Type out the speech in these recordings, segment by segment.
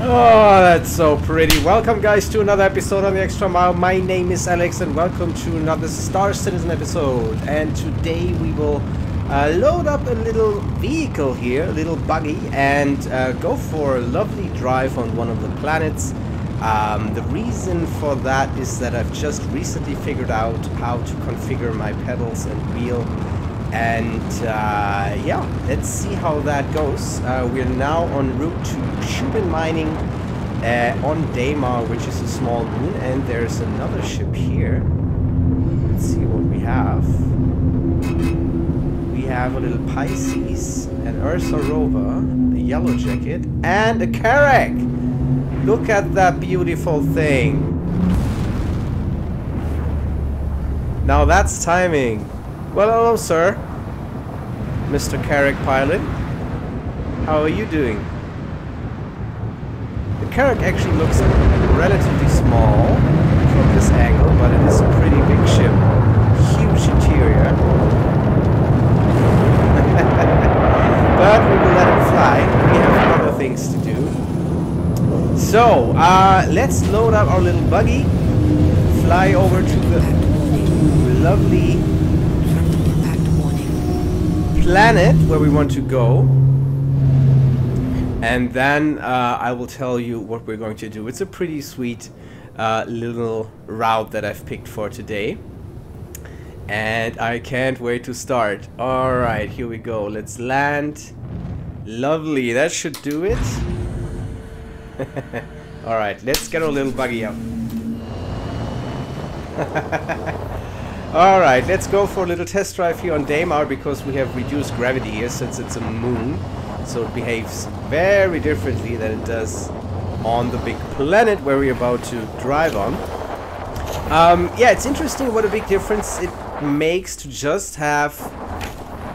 Oh, that's so pretty. Welcome guys to another episode on the Extra Mile. My name is Alex and welcome to another Star Citizen episode. And today we will load up a little vehicle here, a little buggy, and go for a lovely drive on one of the planets. The reason for that is that I've just recently figured out how to configure my pedals and wheel. And yeah, let's see how that goes. We're now en route to Shubin mining on Daymar, which is a small moon, and there's another ship here. Let's see what we have. We have a little Pisces, an Ursa rover, a yellow jacket, and a Carrack. Look at that beautiful thing. Now that's timing. Well, hello, sir. Mr. Carrack pilot. How are you doing? The Carrack actually looks relatively small from this angle, but it is a pretty big ship. Huge interior. But we will let it fly. We have other things to do. So, let's load up our little buggy. Fly over to the lovely planet where we want to go, and then I will tell you what we're going to do. It's a pretty sweet little route that I've picked for today, and I can't wait to start. Alright, here we go. Let's land. Lovely, that should do it. Alright, let's get our little buggy up. Alright, let's go for a little test drive here on Daymar, because we have reduced gravity here since it's a moon. So it behaves very differently than it does on the big planet where we're about to drive on. Yeah, it's interesting what a big difference it makes to just have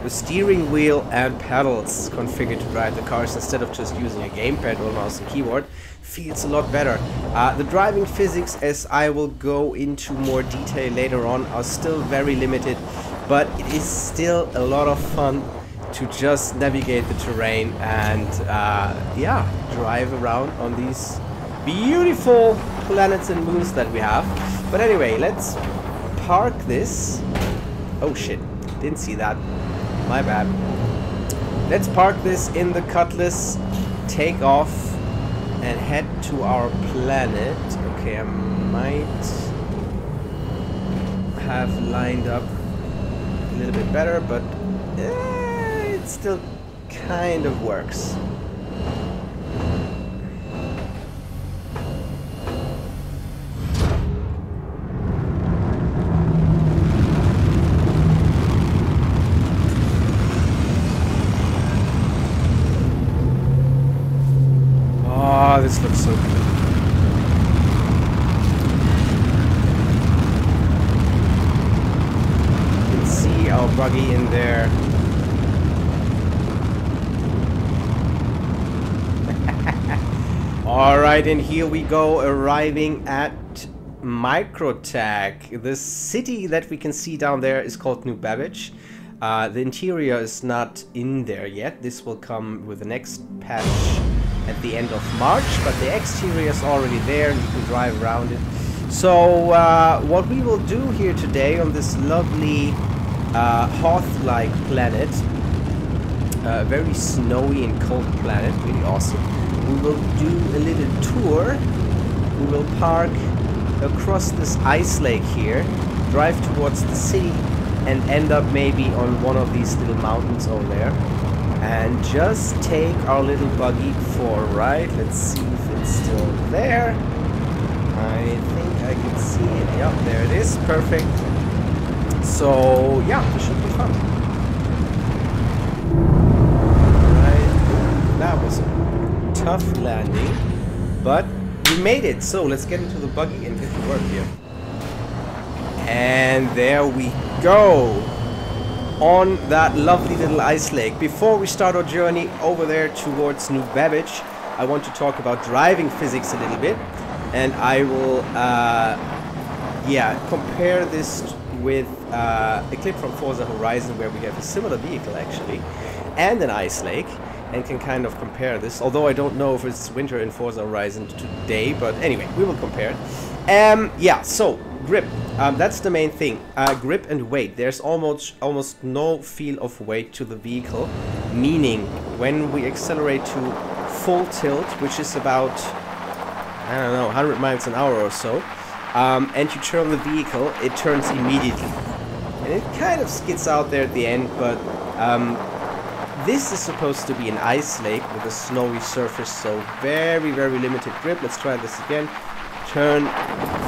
the steering wheel and pedals configured to drive the cars instead of just using a gamepad or mouse and keyboard. Feels a lot better. The driving physics, as I will go into more detail later on, are still very limited, but it is still a lot of fun to just navigate the terrain and yeah, drive around on these beautiful planets and moons that we have. But anyway, let's park this. Oh shit, didn't see that. My bad. Let's park this in the Cutlass, take off, and head to our planet. Okay, I might have lined up a little bit better, but it still kind of works. Oh, this looks so good. You can see our buggy in there. Alright, and here we go, arriving at Microtech. The city that we can see down there is called New Babbage. The interior is not in there yet. This will come with the next patch at the end of March, but the exterior is already there and you can drive around it. So what we will do here today on this lovely Hoth-like planet, very snowy and cold planet, really awesome. We will do a little tour. We will park across this ice lake here, drive towards the city, and end up maybe on one of these little mountains over there. And just take our little buggy for a ride. Let's see if it's still there. I think I can see it. Yep, there it is. Perfect. So, yeah, this should be fun. Right. That was a tough landing, but we made it. So, let's get into the buggy and get to work here. And there we go. On that lovely little ice lake. Before we start our journey over there towards New Babbage, I want to talk about driving physics a little bit, and I will yeah, compare this with a clip from Forza Horizon where we have a similar vehicle actually and an ice lake, and can kind of compare this. Although I don't know if it's winter in Forza Horizon today, but anyway, we will compare it. Yeah, so grip. That's the main thing. Grip and weight. There's almost no feel of weight to the vehicle, meaning when we accelerate to full tilt, which is about, I don't know, 100 miles an hour or so, and you turn the vehicle, it turns immediately. And it kind of skids out there at the end, but this is supposed to be an ice lake with a snowy surface, so very, very limited grip. Let's try this again. Turn,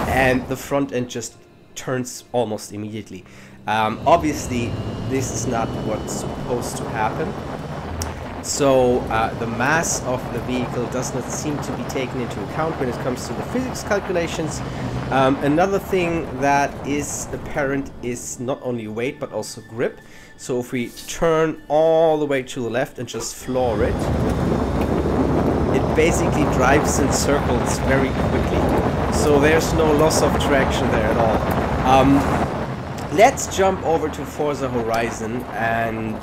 and the front end just turns almost immediately. Obviously, this is not what's supposed to happen. So the mass of the vehicle does not seem to be taken into account when it comes to the physics calculations. Another thing that is apparent is not only weight but also grip. So if we turn all the way to the left and just floor it, it basically drives in circles very quickly. So there's no loss of traction there at all. Let's jump over to Forza Horizon and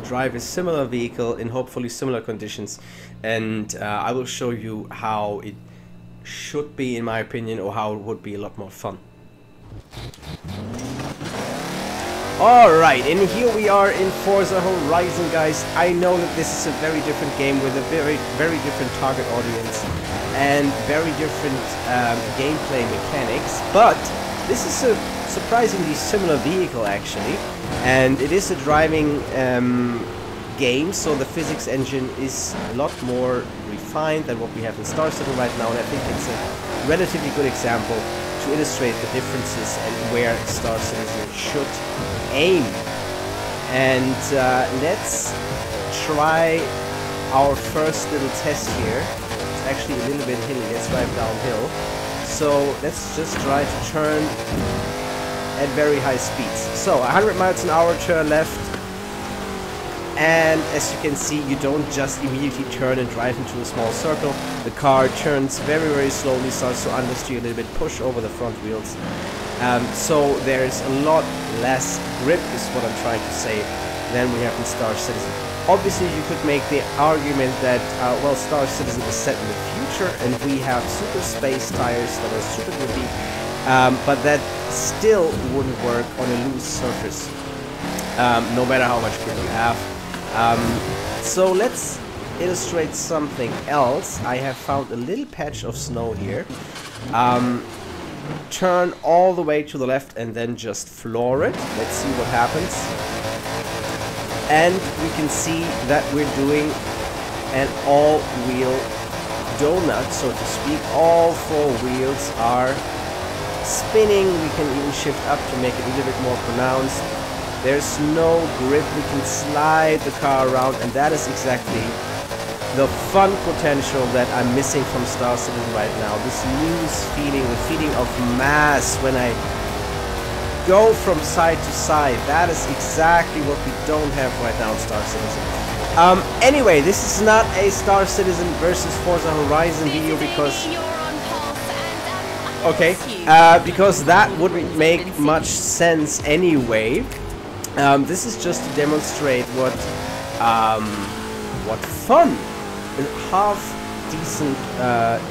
drive a similar vehicle in hopefully similar conditions, and I will show you how it should be, in my opinion, or how it would be a lot more fun. Alright, and here we are in Forza Horizon, guys. I know that this is a very different game with a very, very different target audience and very different gameplay mechanics, but this is a surprisingly similar vehicle actually, and it is a driving game, so the physics engine is a lot more refined than what we have in Star Citizen right now, and I think it's a relatively good example to illustrate the differences and where Star Citizen should aim. And let's try our first little test here. It's actually a little bit hilly. Let's drive downhill. So let's just try to turn at very high speeds. So 100 miles an hour, turn left. And as you can see, you don't just immediately turn and drive into a small circle. The car turns very, very slowly, starts to understeer a little bit, push over the front wheels. So there's a lot less grip, is what I'm trying to say, than we have in Star Citizen. Obviously, you could make the argument that, well, Star Citizen is set in the future, and we have super space tires that are super grippy, but that still wouldn't work on a loose surface, no matter how much grip you have. So let's illustrate something else. I have found a little patch of snow here. Turn all the way to the left and then just floor it. Let's see what happens. And we can see that we're doing an all-wheel donut, so to speak. All four wheels are spinning. We can even shift up to make it a little bit more pronounced. There's no grip. We can slide the car around, and that is exactly the fun potential that I'm missing from Star Citizen right now. This loose feeling, the feeling of mass when I go from side to side. That is exactly what we don't have right now in Star Citizen. Anyway, this is not a Star Citizen versus Forza Horizon video because... Okay, because that wouldn't make much sense anyway. This is just to demonstrate what fun a half-decent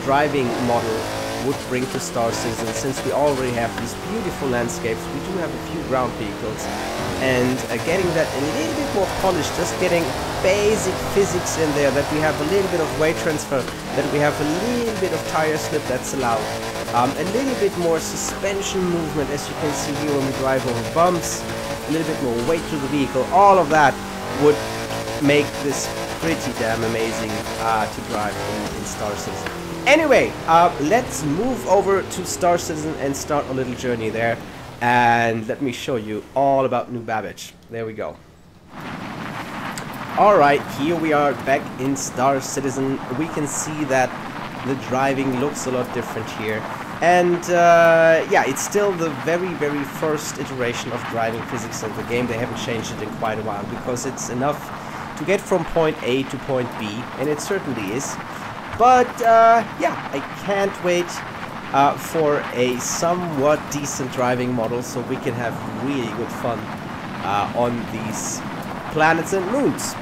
driving model would bring to Star Citizen, since we already have these beautiful landscapes. We do have a few ground vehicles, and getting that a little bit more polished, just getting basic physics in there, that we have a little bit of weight transfer, that we have a little bit of tire slip that's allowed, a little bit more suspension movement, as you can see here when we drive over bumps, a little bit more weight to the vehicle. All of that would make this pretty damn amazing to drive in Star Citizen. Anyway, let's move over to Star Citizen and start a little journey there. And let me show you all about New Babbage. There we go. Alright, here we are back in Star Citizen. We can see that the driving looks a lot different here. And yeah, it's still the very, very first iteration of driving physics in the game. They haven't changed it in quite a while, because it's enough to get from point A to point B, and it certainly is. But yeah, I can't wait for a somewhat decent driving model, so we can have really good fun on these planets and moons.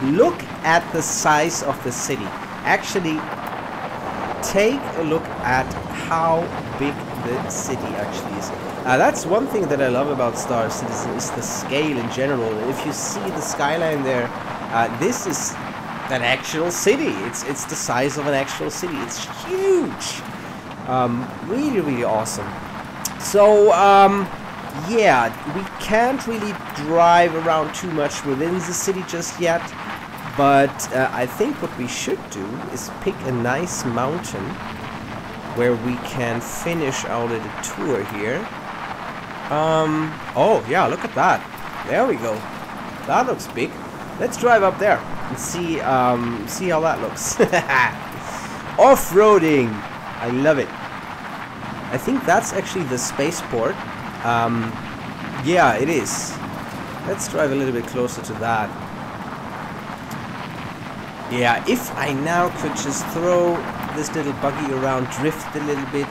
look at the size of the city. Actually, take a look at how big the city actually is. That's one thing that I love about Star Citizen, is the scale in general. If you see the skyline there, this is an actual city. It's the size of an actual city. It's huge. Really, really awesome. So, yeah, we can't really drive around too much within the city just yet. But I think what we should do is pick a nice mountain where we can finish our little tour here. Oh, yeah, look at that. There we go. That looks big. Let's drive up there and see how that looks. Off-roading. I love it. I think that's actually the spaceport. Yeah, it is. Let's drive a little bit closer to that. Yeah, if I now could just throw this little buggy around, drift a little bit,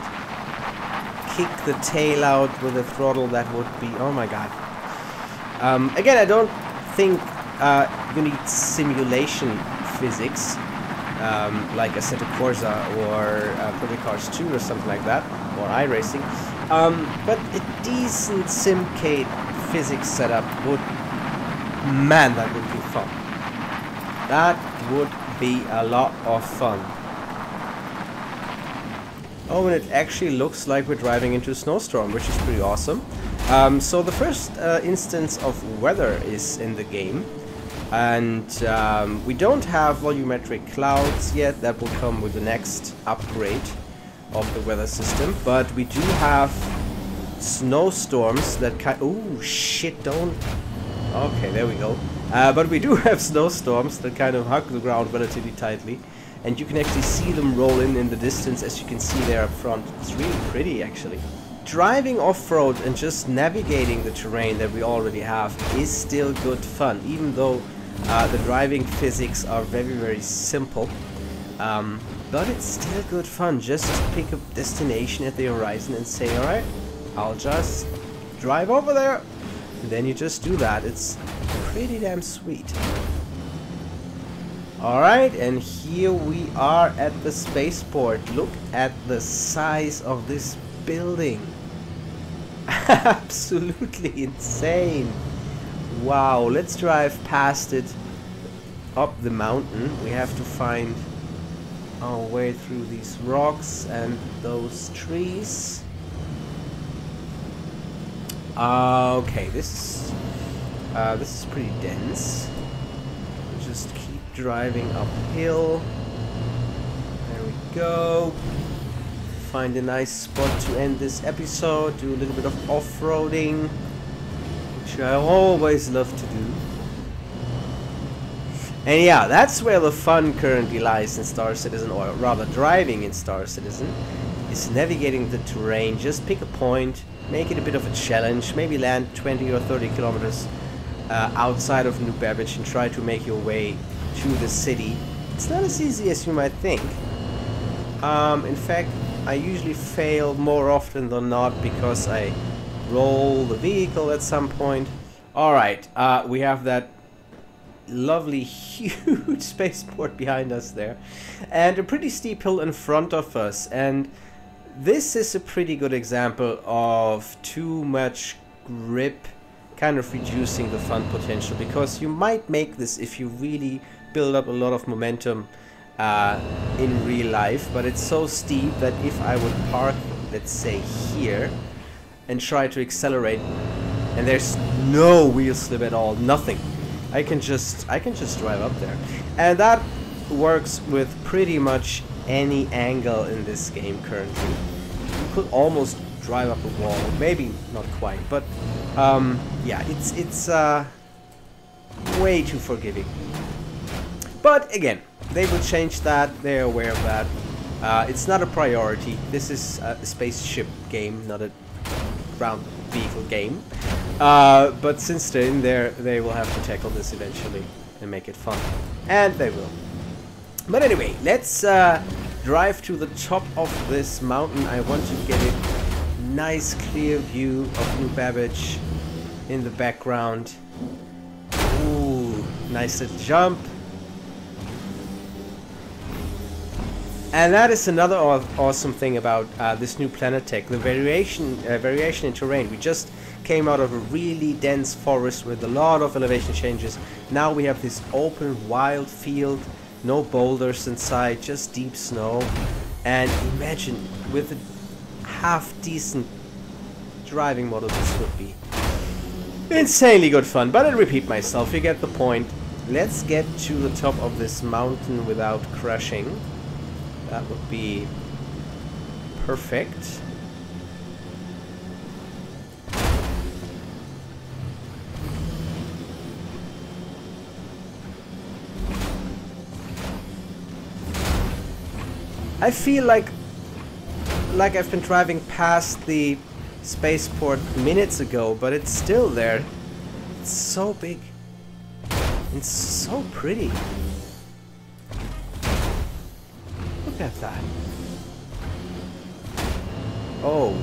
kick the tail out with the throttle, that would be... oh my god. Again, I don't think you need simulation physics, like Assetto Corsa or Project Cars 2 or something like that, or iRacing. But a decent simcade physics setup would... man, that would be fun. That would be a lot of fun. Oh, and it actually looks like we're driving into a snowstorm, which is pretty awesome. So the first instance of weather is in the game. And we don't have volumetric clouds yet. That will come with the next upgrade of the weather system. But we do have snowstorms that oh, shit, don't... okay, there we go. But we do have snowstorms that kind of hug the ground relatively tightly. And you can actually see them roll in the distance, as you can see there up front. It's really pretty, actually. Driving off-road and just navigating the terrain that we already have is still good fun, even though the driving physics are very, very simple. But it's still good fun just to pick a destination at the horizon and say, alright, I'll just drive over there. And then you just do that. It's pretty damn sweet. Alright, and here we are at the spaceport. Look at the size of this building. Absolutely insane. Wow, let's drive past it up the mountain. We have to find our way through these rocks and those trees. Okay, this is pretty dense. We'll just keep driving uphill. There we go. Find a nice spot to end this episode. Do a little bit of off-roading, which I always love to do. And yeah, that's where the fun currently lies in Star Citizen, or rather driving in Star Citizen, is navigating the terrain. Just pick a point, make it a bit of a challenge, maybe land 20 or 30 kilometers outside of New Babbage and try to make your way to the city. It's not as easy as you might think. In fact, I usually fail more often than not because I roll the vehicle at some point. Alright, we have that lovely huge spaceport behind us there, and a pretty steep hill in front of us, and this is a pretty good example of too much grip kind of reducing the fun potential, because you might make this if you really build up a lot of momentum in real life, but it's so steep that if I would park, let's say here, and try to accelerate, and there's no wheel slip at all, nothing, I can just drive up there, and that works with pretty much any angle in this game currently. You could almost drive up a wall, maybe not quite, but yeah, it's way too forgiving. But again, they will change that, they're aware of that. It's not a priority. This is a spaceship game, not a ground vehicle game. But since they're in there, they will have to tackle this eventually and make it fun. And they will. But anyway, let's drive to the top of this mountain. I want to get a nice clear view of New Babbage in the background. Ooh, nice little jump. And that is another awesome thing about this new Fanatec, the variation in terrain. We just came out of a really dense forest with a lot of elevation changes. Now we have this open, wild field, no boulders inside, just deep snow. And imagine, with a half-decent driving model, this would be insanely good fun. But I'll repeat myself, you get the point. Let's get to the top of this mountain without crashing. That would be perfect. I feel like I've been driving past the spaceport minutes ago, but it's still there. It's so big. It's so pretty. Look at that. Oh.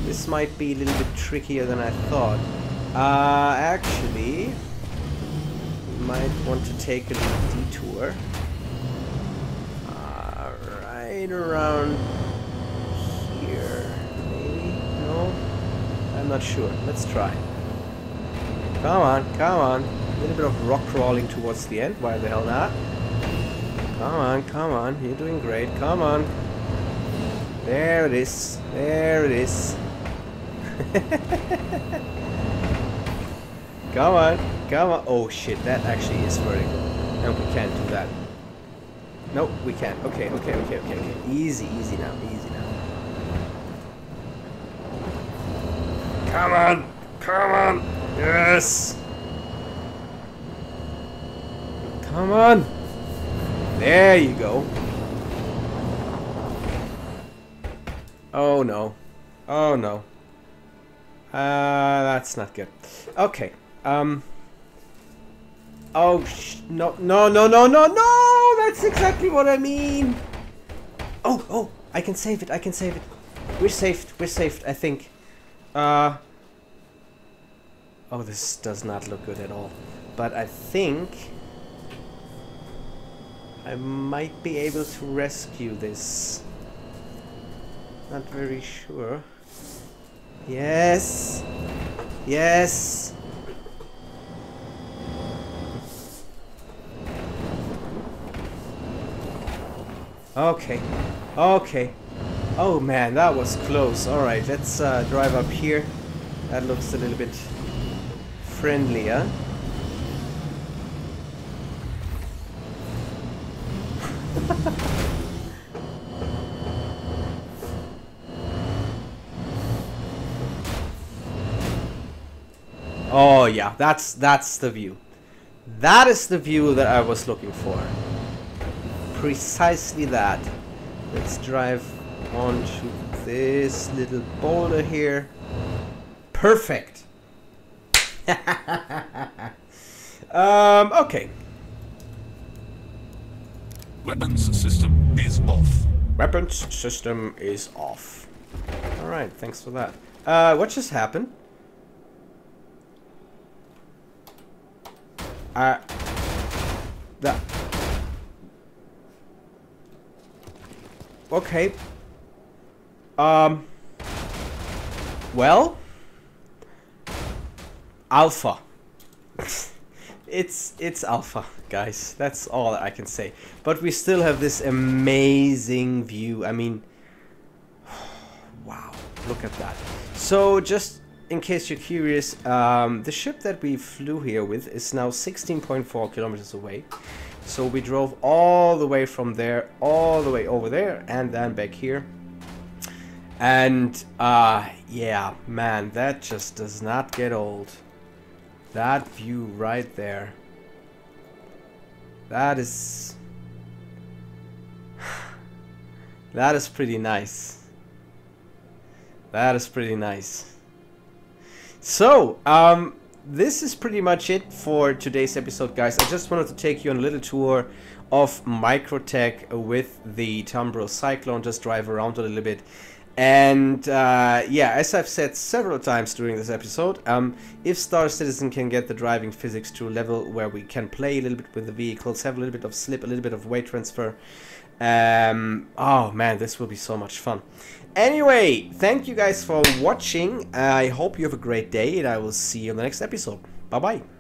This might be a little bit trickier than I thought. Actually, we might want to take a little detour. Right around here, maybe? No? I'm not sure. Let's try. Come on, come on. A little bit of rock crawling towards the end. Why the hell not? Come on, come on. You're doing great. Come on. There it is. There it is. Come on. Come on. Oh shit, that actually is vertical. No, we can't do that. Nope, we can't. Okay, okay, okay, okay, okay. Easy, easy now. Easy now. Come on. Come on. Yes. Come on. There you go. Oh no. Oh no. That's not good. Okay. Oh no, no, no, no, no, no! That's exactly what I mean. Oh, oh! I can save it. I can save it. We're saved. We're saved. I think. Oh, this does not look good at all. But I think I might be able to rescue this. Not very sure. Yes. Yes. Okay. Okay. Oh man, that was close. Alright, let's drive up here. That looks a little bit friendlier. Oh yeah, that's the view. That is the view that I was looking for. Precisely that. Let's drive onto this little boulder here. Perfect. Okay. Weapons system is off. Weapons system is off. Alright, thanks for that. What just happened? That. Okay. Well. Alpha. It's alpha, guys. That's all I can say. But we still have this amazing view. I mean, wow, look at that. So just in case you're curious, the ship that we flew here with is now 16.4 kilometers away. So we drove all the way from there, all the way over there, and then back here. And yeah, man, that just does not get old. That view right there. That is pretty nice. That is pretty nice. So, this is pretty much it for today's episode, guys. I just wanted to take you on a little tour of Microtech with the Tombro Cyclone, just drive around a little bit. And yeah, as I've said several times during this episode, if Star Citizen can get the driving physics to a level where we can play a little bit with the vehicles, have a little bit of slip, a little bit of weight transfer, Oh man, this will be so much fun. Anyway, thank you guys for watching. I hope you have a great day, and I will see you in the next episode. Bye bye.